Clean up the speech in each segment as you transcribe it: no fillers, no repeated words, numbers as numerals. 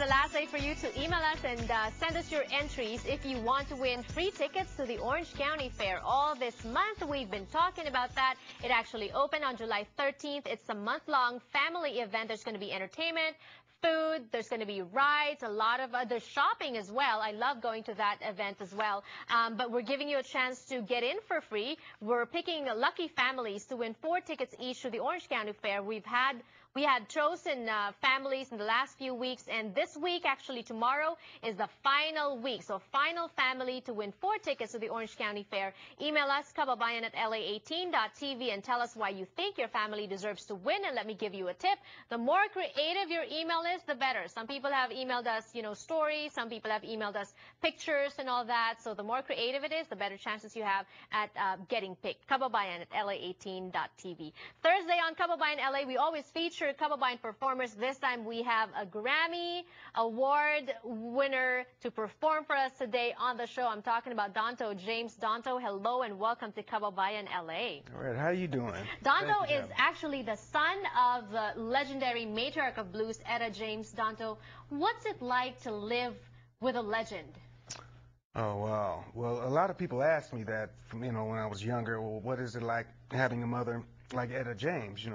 last day for you to email us and send us your entries if you want to win free tickets to the Orange County Fair. All this month, we've been talking about that. It actually opened on July 13th. It's a month-long family event. There's going to be entertainment, food, there's going to be rides, a lot of other shopping as well. I love going to that event as well. But we're giving you a chance to get in for free. We're picking lucky families to win 4 tickets each to the Orange County Fair. We had chosen families in the last few weeks, and this week, actually tomorrow, is the final week. So final family to win 4 tickets to the Orange County Fair. Email us, Kababayan at la18.tv, and tell us why you think your family deserves to win, and let me give you a tip. The more creative your email is, the better. Some people have emailed us, stories. Some people have emailed us pictures and all that. So the more creative it is, the better chances you have at getting picked. Kababayan at la18.tv. Thursday on Kababayan LA, we always feature Kababayan performers. This time we have a Grammy Award winner to perform for us today on the show. I'm talking about Donto, James Donto. Hello and welcome to Kababayan LA. All right, how are you doing? Donto is actually the son of the legendary matriarch of blues, Etta James Donto. What's it like to live with a legend? Oh, wow. Well, a lot of people ask me that, when I was younger. Well, what is it like having a mother like Etta James,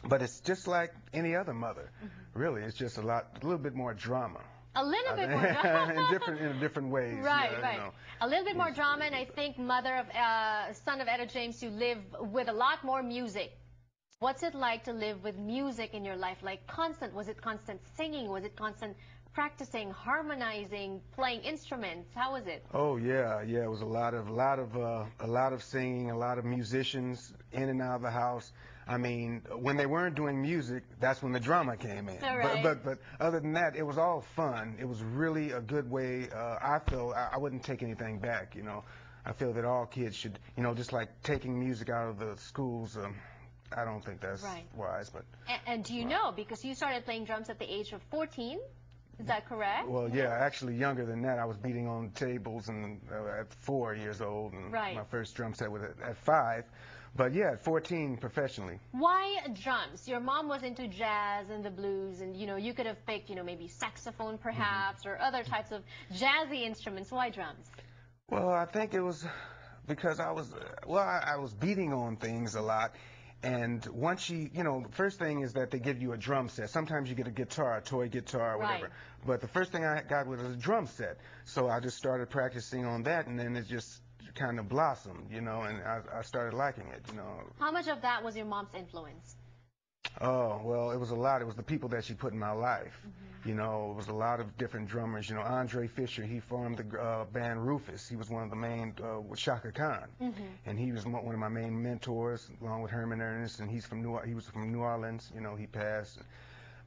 But it's just like any other mother, really. It's just a little bit more drama. A little bit more drama. in different ways. Right, right. A little bit more drama, and I think son of Etta James, you live with a lot more music. What's it like to live with music in your life? Like was it constant singing? Was it constant practicing, harmonizing, playing instruments? How was it? Oh yeah. It was a lot of singing, a lot of musicians in and out of the house. I mean, when they weren't doing music, that's when the drama came in. Right. But other than that, it was all fun. It was really a good way. I feel I wouldn't take anything back. I feel that all kids should, just like taking music out of the schools. I don't think that's wise. But and do you know, because you started playing drums at the age of 14? Is that correct? Well, yeah, actually younger than that. I was beating on tables at 4 years old, and my first drum set was at 5. But yeah, at 14 professionally. Why drums? Your mom was into jazz and the blues, and you could have picked maybe saxophone perhaps, or other types of jazzy instruments. Why drums? Well, I think it was because I was beating on things a lot. And once the first thing is that they give you a drum set. Sometimes you get a guitar, a toy guitar, or whatever. But the first thing I got was a drum set. So I just started practicing on that, and then it just kind of blossomed, and I started liking it, How much of that was your mom's influence? Oh, well, it was a lot. It was the people that she put in my life. It was a lot of different drummers. Andre Fisher, he formed the band Rufus. He was one of the main with Shaka Khan. And he was one of my main mentors, along with Herman Ernest, and he was from New Orleans. He passed.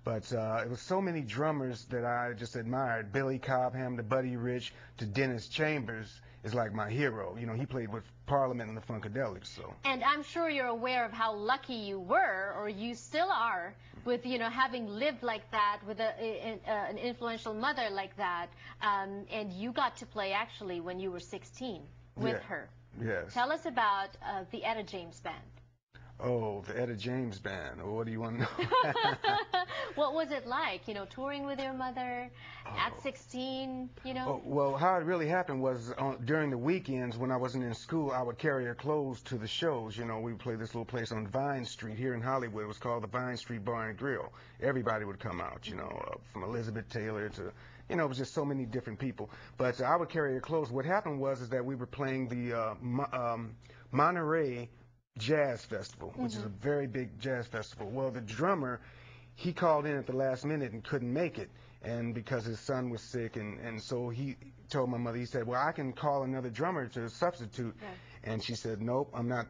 But it was so many drummers that I just admired. Billy Cobham to Buddy Rich to Dennis Chambers is like my hero. He played with Parliament and the Funkadelics. So. And I'm sure you're aware of how lucky you were, or you still are, with having lived like that, with an influential mother like that, and you got to play actually when you were 16 with her. Yes. Tell us about the Etta James Band. Oh, the Etta James Band. What do you want to know? What was it like, touring with your mother at 16, Oh, well, how it really happened was during the weekends when I wasn't in school, I would carry her clothes to the shows. We would play this little place on Vine Street here in Hollywood. It was called the Vine Street Bar and Grill. Everybody would come out, from Elizabeth Taylor to, it was just so many different people. But I would carry her clothes. What happened was that we were playing the Monterey Jazz Festival, which is a very big jazz festival. Well, the drummer, he called in at the last minute and couldn't make it, and because his son was sick, and so he told my mother, he said, well, I can call another drummer to substitute. And she said, nope, I'm not.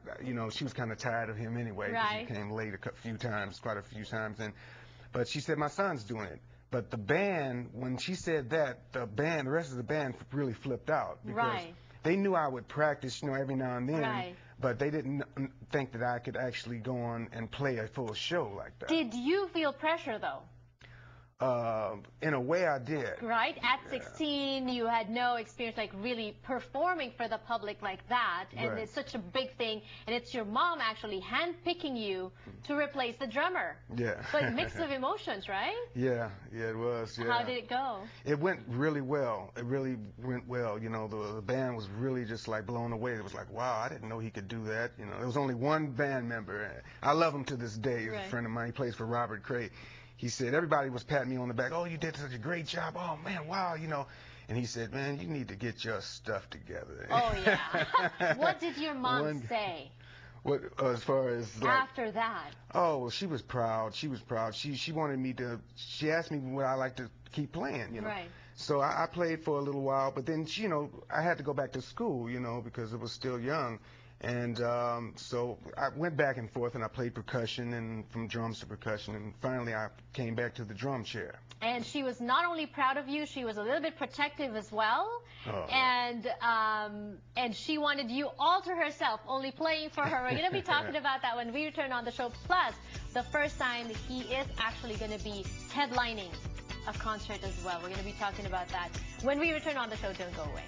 She was kind of tired of him anyway, because he came late quite a few times, but she said, my son's doing it. But the band, when she said that, the rest of the band really flipped out, because they knew I would practice, every now and then. But they didn't think that I could actually go on and play a full show like that. Did you feel pressure, though? In a way, I did. Right? At 16, you had no experience like really performing for the public like that. And Right. it's such a big thing. And it's your mom actually handpicking you to replace the drummer. Yeah. But mix of emotions, right? Yeah, it was. Yeah. How did it go? It went really well. It really went well. You know, the band was really just like blown away. It was like, wow, I didn't know he could do that. You know, there was only one band member. I love him to this day. He's Right. a friend of mine. He plays for Robert Cray. He said, everybody was patting me on the back. Oh, you did such a great job. Oh, man, wow, you know. And he said, man, you need to get your stuff together. Oh, yeah. What did your mom say? What, as far as like, After that? Oh, well, she was proud. She was proud. She wanted me to. She asked me would I like to keep playing. You know. Right. So I played for a little while, but then you know I had to go back to school. You know, because it was still young, and so I went back and forth and I played percussion and from drums to percussion, and finally I came back to the drum chair. And she was not only proud of you, she was a little bit protective as well. Oh. And she wanted you all to herself, only playing for her. We're going to be talking about that when we return on the show. Plus, the first time he is actually going to be headlining a concert as well. We're going to be talking about that when we return on the show. Don't go away.